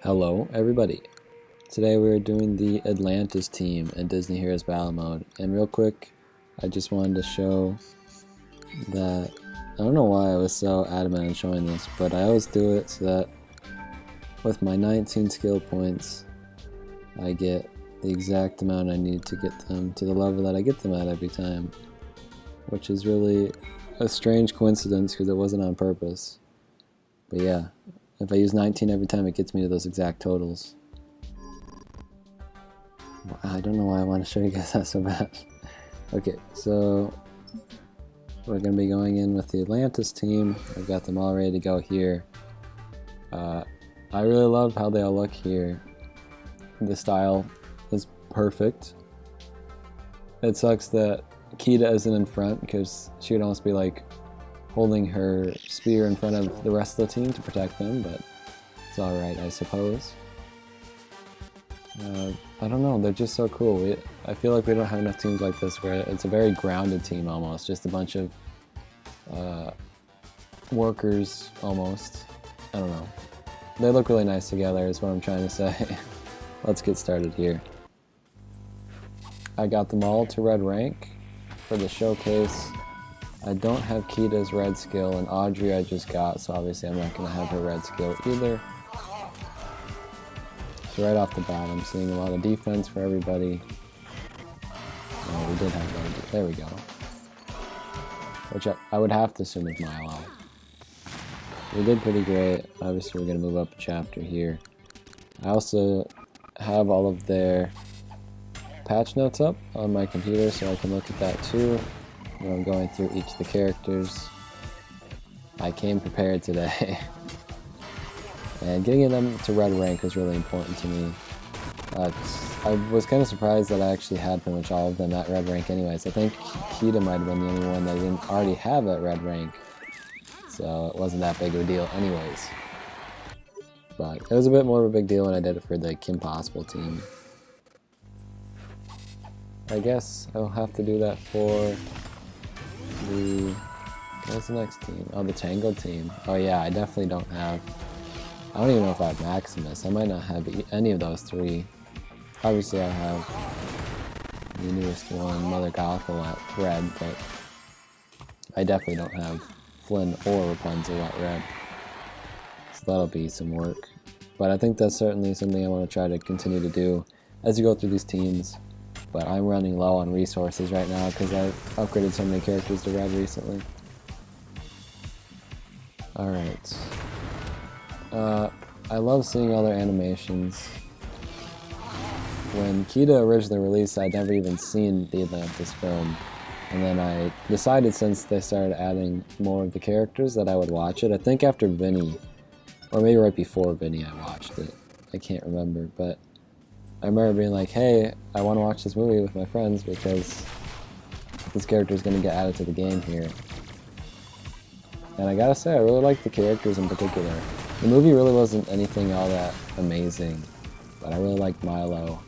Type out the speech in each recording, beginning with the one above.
Hello everybody. Today we're doing the Atlantis team in Disney Heroes Battle Mode, and real quick I just wanted to show that I don't know why I was so adamant on showing this, but I always do it so that with my 19 skill points I get the exact amount I need to get them to the level that I get them at every time, which is really a strange coincidence because it wasn't on purpose. But yeah, if I use 19 every time, it gets me to those exact totals. I don't know why I want to show you guys that so bad. Okay, so we're going to be going in with the Atlantis team. I've got them all ready to go here. I really love how they all look here. The style is perfect. It sucks that Kida isn't in front because she would almost be like holding her spear in front of the rest of the team to protect them, but it's alright, I suppose. I don't know, they're just so cool. I feel like we don't have enough teams like this where it's a very grounded team almost, just a bunch of workers almost. I don't know. They look really nice together is what I'm trying to say. Let's get started here. I got them all to red rank for the showcase. I don't have Kida's red skill, and Audrey I just got, so obviously I'm not going to have her red skill either. So right off the bat, I'm seeing a lot of defense for everybody. Oh, we did have red. There we go. Which I would have to assume is Milo. We did pretty great. Obviously we're going to move up a chapter here. I also have all of their patch notes up on my computer so I can look at that too when I'm going through each of the characters. I came prepared today. And getting them to red rank was really important to me. I was kind of surprised that I actually had pretty much all of them at red rank anyways. I think Kida might have been the only one that I didn't already have at red rank. So it wasn't that big of a deal anyways. But it was a bit more of a big deal when I did it for the Kim Possible team. I guess I'll have to do that for the... What's the next team? Oh, the Tangled team. Oh yeah, I definitely don't have... I don't even know if I have Maximus. I might not have any of those three. Obviously I have the newest one, Mother Gothel at red, but I definitely don't have Flynn or Rapunzel at red. So that'll be some work. But I think that's certainly something I want to try to continue to do as you go through these teams. But I'm running low on resources right now because I've upgraded so many characters to red recently. Alright. I love seeing all their animations. When Kida originally released, I'd never even seen the Atlantis film. And then I decided since they started adding more of the characters that I would watch it. I think after Vinny, or maybe right before Vinny I watched it. I can't remember, but I remember being like, hey, I want to watch this movie with my friends because this character is going to get added to the game here. And I gotta say, I really like the characters in particular. The movie really wasn't anything all that amazing, but I really liked Milo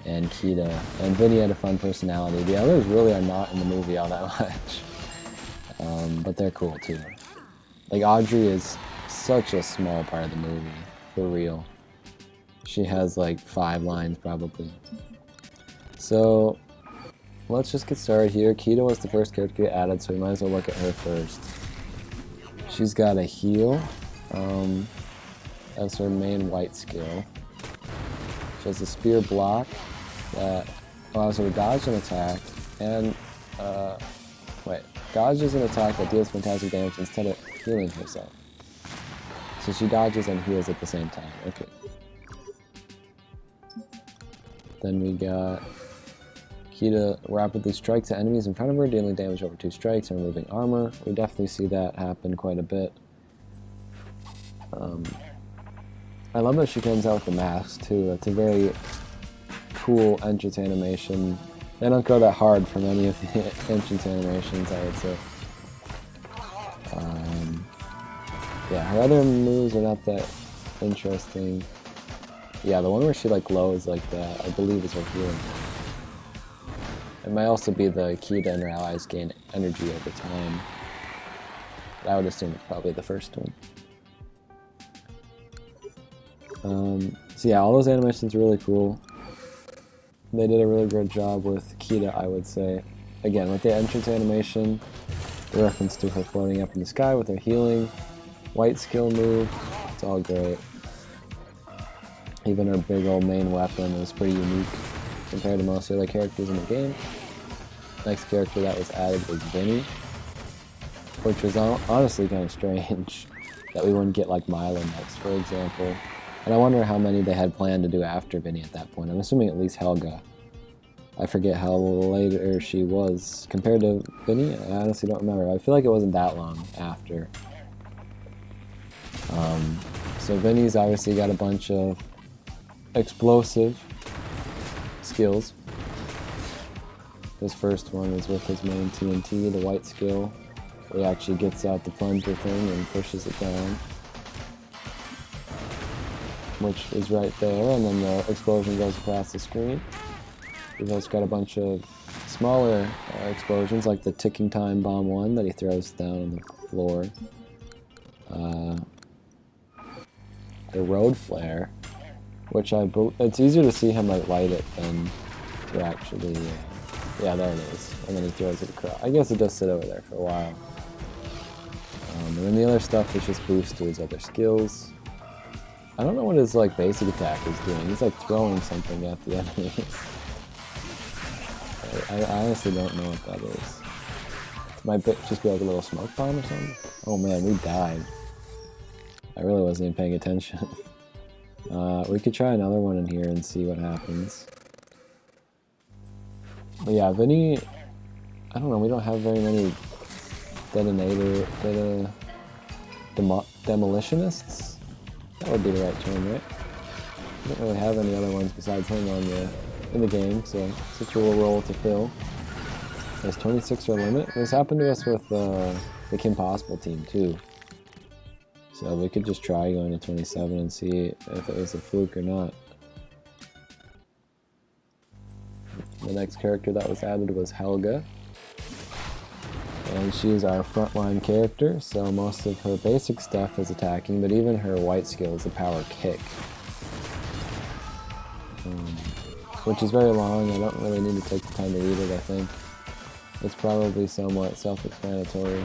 and Kida, and Vinny had a fun personality. The others really are not in the movie all that much, but they're cool too. Like Audrey is such a small part of the movie, for real. She has like 5 lines probably. So let's just get started here. Kida was the first character to get added, so we might as well look at her first. She's got a heal as her main white skill. She has a spear block that allows her to dodge an attack, and dodges an attack that deals fantastic damage instead of healing herself. So she dodges and heals at the same time. Okay. Then we got Kida rapidly strikes at enemies in front of her, dealing damage over 2 strikes and removing armor. We definitely see that happen quite a bit. I love that she comes out with the mask too. That's a very cool entrance animation. They don't go that hard from any of the entrance animations, I would say. Yeah, her other moves are not that interesting. Yeah, the one where she like glows like that, I believe is her healing. It might also be the Kida and her allies gain energy over time. But I would assume it's probably the first one. So yeah, all those animations are really cool. They did a really great job with Kida, I would say. Again, with the entrance animation, the reference to her floating up in the sky with her healing, white skill move, it's all great. Even her big old main weapon is pretty unique compared to most of the other characters in the game. Next character that was added was Vinny, which was honestly kind of strange that we wouldn't get like Milo next, for example. And I wonder how many they had planned to do after Vinny at that point. I'm assuming at least Helga. I forget how later she was compared to Vinny. I honestly don't remember. I feel like it wasn't that long after. So Vinny's obviously got a bunch of explosive skills. His first one is with his main TNT, the white skill, where he actually gets out the plunger thing and pushes it down, which is right there, and then the explosion goes across the screen. He's also got a bunch of smaller explosions, like the ticking time bomb one that he throws down on the floor. The road flare, which it's easier to see him like light it than to actually, yeah, there it is, and then he throws it across. I guess it does sit over there for a while. And then the other stuff is just boost to his other skills. I don't know what his like basic attack is doing. He's like throwing something at the enemies. I honestly don't know what that is. It might just be like a little smoke bomb or something. Oh man, we died. I really wasn't even paying attention. We could try another one in here and see what happens. But yeah, Vinny, I don't know, we don't have very many demolitionists? That would be the right term, right? We don't really have any other ones besides him in the game, so it's a cool role to fill. There's 26 our limit. This happened to us with the Kim Possible team too. So we could just try going to 27 and see if it was a fluke or not. The next character that was added was Helga. And she's our frontline character, so most of her basic stuff is attacking, but even her white skill is a power kick. Which is very long. I don't really need to take the time to read it, I think. It's probably somewhat self-explanatory.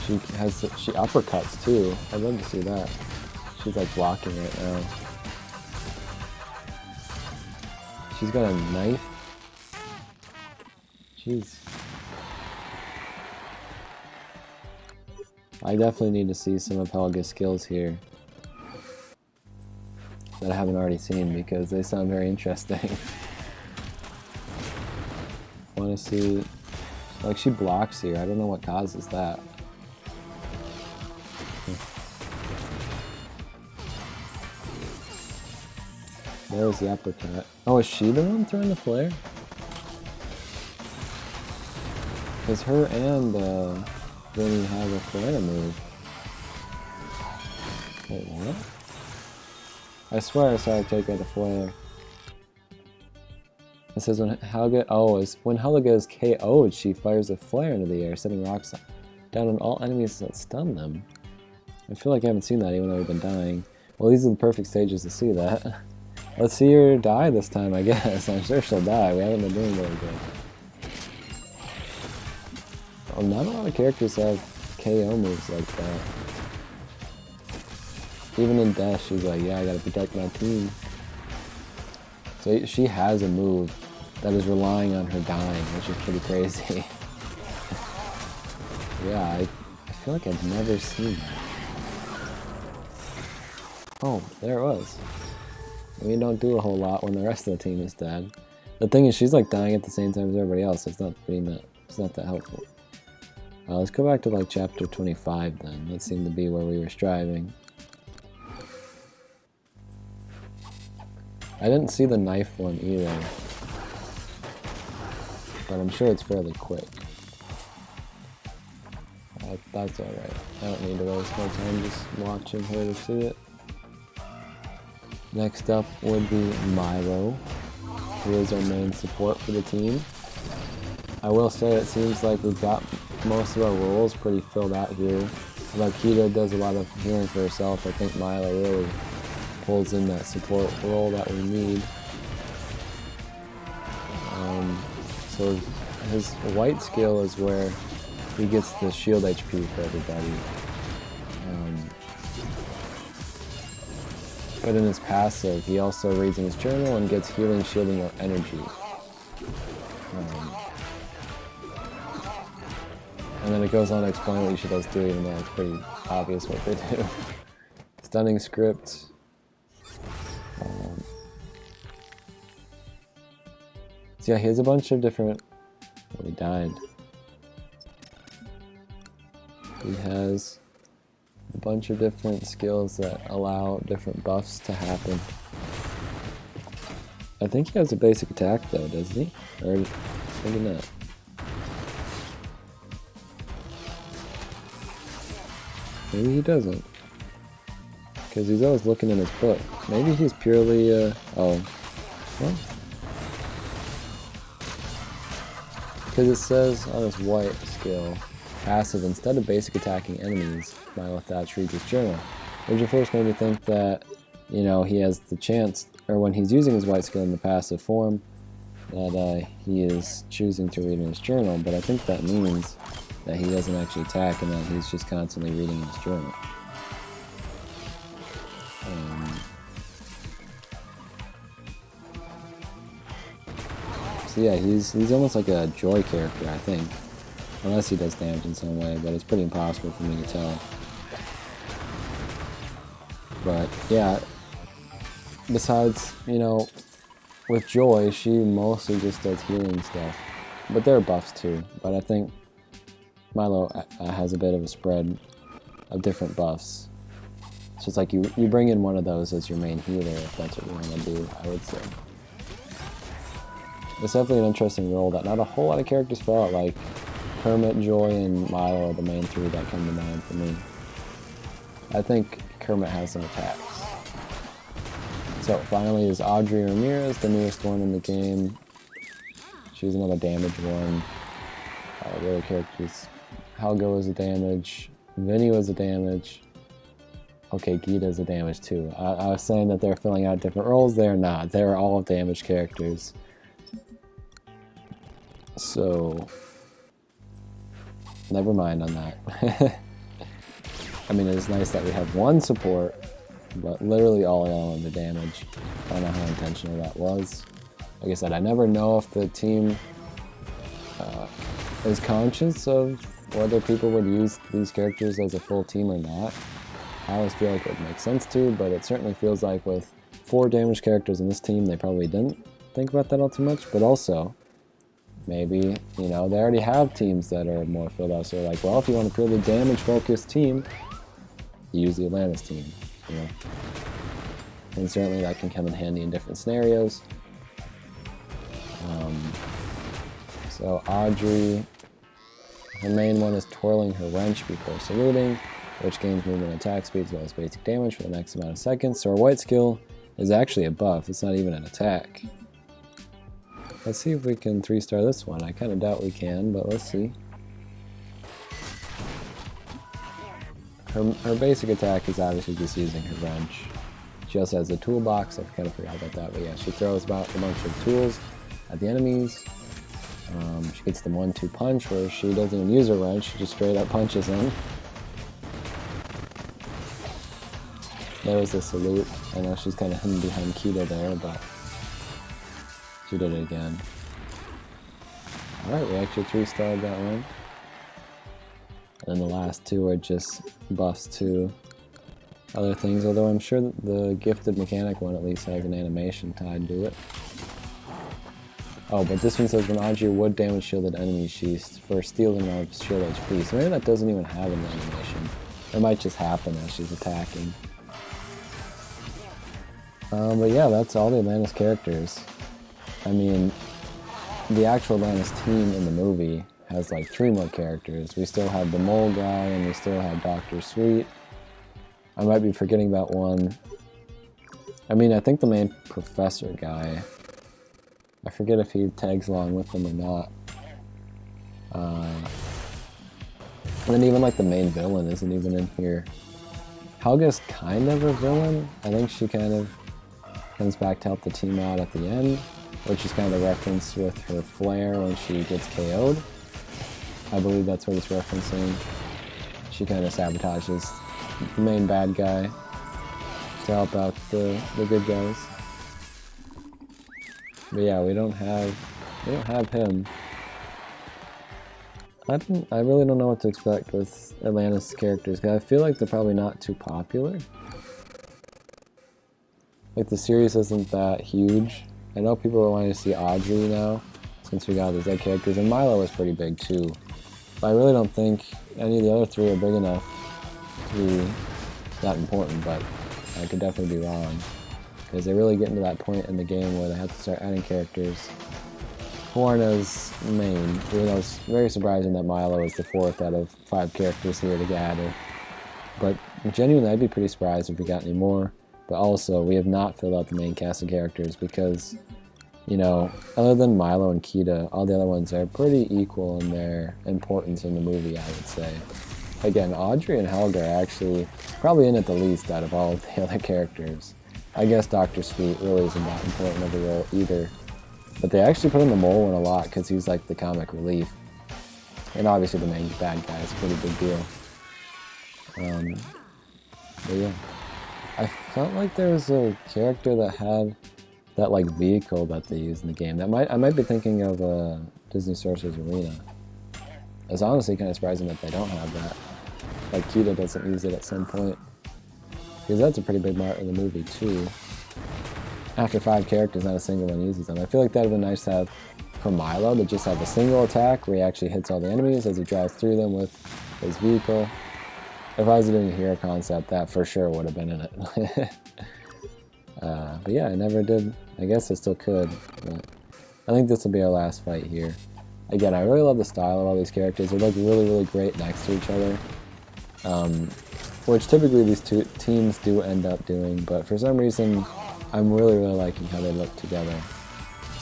She uppercuts too. I'd love to see that. She's like blocking right now. She's got a knife. Jeez. I definitely need to see some of Helga's skills here that I haven't already seen because they sound very interesting. I want to see, like, she blocks here. I don't know what causes that. There's the uppercut. Oh, is she the one throwing the flare? Because her and Vinny have a flare move. Wait, what? I swear I saw her take out a flare. It says when Helga, when Helga is KO'd, she fires a flare into the air, setting rocks down on all enemies that stun them. I feel like I haven't seen that even though we've been dying. Well, these are the perfect stages to see that. Let's see her die this time, I guess. I'm sure she'll die. We haven't been doing very good. Oh, not a lot of characters have KO moves like that. Even in death, she's like, yeah, I gotta protect my team. So she has a move that is relying on her dying, which is pretty crazy. Yeah, I feel like I've never seen that. Oh, there it was. We don't do a whole lot when the rest of the team is dead. The thing is, she's like dying at the same time as everybody else. So it's not that helpful. Let's go back to like chapter 25 then. That seemed to be where we were striving. I didn't see the knife one either, but I'm sure it's fairly quick. That's alright. I don't need to waste my time just watching her to see it. Next up would be Milo, who is our main support for the team. I will say it seems like we've got most of our roles pretty filled out here. Although Kida does a lot of healing for herself, I think Milo really pulls in that support role that we need. So his white skill is where he gets the shield HP for everybody. But in his passive, he also reads in his journal and gets healing, shielding, or energy. And then it goes on to explain what each of those do, even though it's pretty obvious what they do. Stunning script. So yeah, he has a bunch of different... Oh, he died. He has a bunch of different skills that allow different buffs to happen. I think he has a basic attack though, doesn't he? Or maybe not. Maybe he doesn't. Because he's always looking in his book. Maybe he's purely, oh. Well. Because it says on his white skill, passive, instead of basic attacking enemies, Milo Thatch reads his journal. Which at first made me think that, you know, he has the chance, or when he's using his white skill in the passive form, that he is choosing to read in his journal, but I think that means that he doesn't actually attack and that he's just constantly reading in his journal. So yeah, he's almost like a joy character, I think. Unless he does damage in some way, but it's pretty impossible for me to tell. But yeah, besides, you know, with Joy, she mostly just does healing stuff. But there are buffs too, but I think Milo has a bit of a spread of different buffs. So it's like you bring in one of those as your main healer, if that's what you want to do, I would say. It's definitely an interesting role that not a whole lot of characters fill out, like Kermit, Joy, and Milo are the main three that come to mind for me. I think Kermit has some attacks. So finally is Audrey Ramirez, the newest one in the game. She's another damage one. The other characters, Helga was a damage, Vinny was a damage. Okay, Kida's a damage too. I was saying that they're filling out different roles, they're not. They're all damage characters. So, never mind on that. I mean, it's nice that we have one support, but literally all of the damage. I don't know how intentional that was. Like I said, I never know if the team is conscious of whether people would use these characters as a full team or not. I always feel like it would make sense to, but it certainly feels like with 4 damage characters in this team, they probably didn't think about that all too much, but also, maybe, you know, they already have teams that are more filled out, so they're like, well, if you want a purely damage-focused team, you use the Atlantis team, you know. And certainly that can come in handy in different scenarios. So Audrey, her main one is twirling her wrench before saluting, which gains movement and attack speed as well as basic damage for the next amount of seconds. So her white skill is actually a buff, it's not even an attack. Let's see if we can 3-star this one. I kind of doubt we can, but let's see. Her basic attack is obviously just using her wrench. She also has a toolbox, I kind of forgot about that, but yeah, she throws about a bunch of tools at the enemies. She gets the 1-2 punch where she doesn't even use her wrench, she just straight up punches them. There was the salute. I know she's kind of hidden behind Kida there, but she did it again. Alright, we actually 3-starred that one. And then the last 2 are just buffs to other things, although I'm sure that the gifted mechanic one at least has an animation tied to it. Oh, but this one says when Audrey would damage shielded enemies, she's for stealing of shield HP, so maybe that doesn't even have an animation. It might just happen as she's attacking. But yeah, that's all the Atlantis characters. I mean, the actual Atlantis team in the movie has like 3 more characters. We still have the mole guy, and we still have Dr. Sweet. I might be forgetting about one. I mean, I think the main professor guy, I forget if he tags along with them or not. And then even like the main villain isn't even in here. Helga's kind of a villain. I think she kind of comes back to help the team out at the end, which is kind of a reference with her flare when she gets KO'd. I believe that's what it's referencing. She kind of sabotages the main bad guy to help out the good guys. But yeah, we don't have him. I really don't know what to expect with Atlantis characters, because I feel like they're probably not too popular. Like, the series isn't that huge. I know people are wanting to see Audrey now, since we got these other characters, and Milo was pretty big too. But I really don't think any of the other three are big enough to be that important, but I could definitely be wrong. Because they really get into that point in the game where they have to start adding characters who aren't as main, even though it's very surprising that Milo is the 4th out of 5 characters here to get added. But genuinely, I'd be pretty surprised if we got any more. But also, we have not filled out the main cast of characters because, you know, other than Milo and Kida, all the other ones are pretty equal in their importance in the movie, I would say. Again, Audrey and Helga are actually probably in it the least out of all of the other characters. I guess Dr. Sweet really isn't that important of a role either. But they actually put in the mole one a lot because he's like the comic relief. And obviously the main bad guy is a pretty big deal. But yeah. I felt like there was a character that had that like vehicle that they use in the game. I might be thinking of Disney Sorcerer's Arena. It's honestly kind of surprising that they don't have that. Like Kida doesn't use it at some point. Because that's a pretty big part of the movie too. After 5 characters, not a single one uses them. I feel like that would be nice to have for Milo, to just have a single attack where he actually hits all the enemies as he drives through them with his vehicle. If I was doing a hero concept, that for sure would have been in it. But yeah, I never did. I guess I still could. But I think this will be our last fight here. Again, I really love the style of all these characters. They look really, really great next to each other. Which typically these two teams do end up doing, but for some reason, I'm really, really liking how they look together.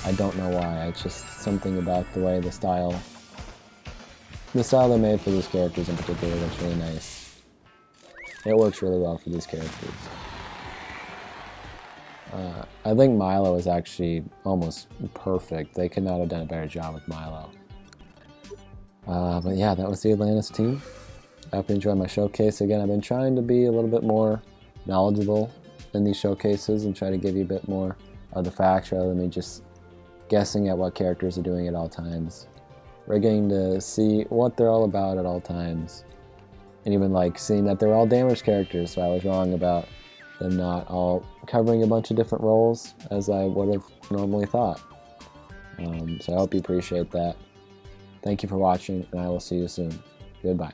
I don't know why. It's just something about the way the style they made for these characters in particular looks really nice. It works really well for these characters. I think Milo is actually almost perfect. They could not have done a better job with Milo. But yeah, that was the Atlantis team. I hope you enjoyed my showcase. Again, I've been trying to be a little bit more knowledgeable in these showcases and try to give you a bit more of the facts rather than me just guessing at what characters are doing at all times. We're getting to see what they're all about at all times. And even like seeing that they're all damaged characters, so I was wrong about them not all covering a bunch of different roles as I would have normally thought. So I hope you appreciate that. Thank you for watching, and I will see you soon. Goodbye.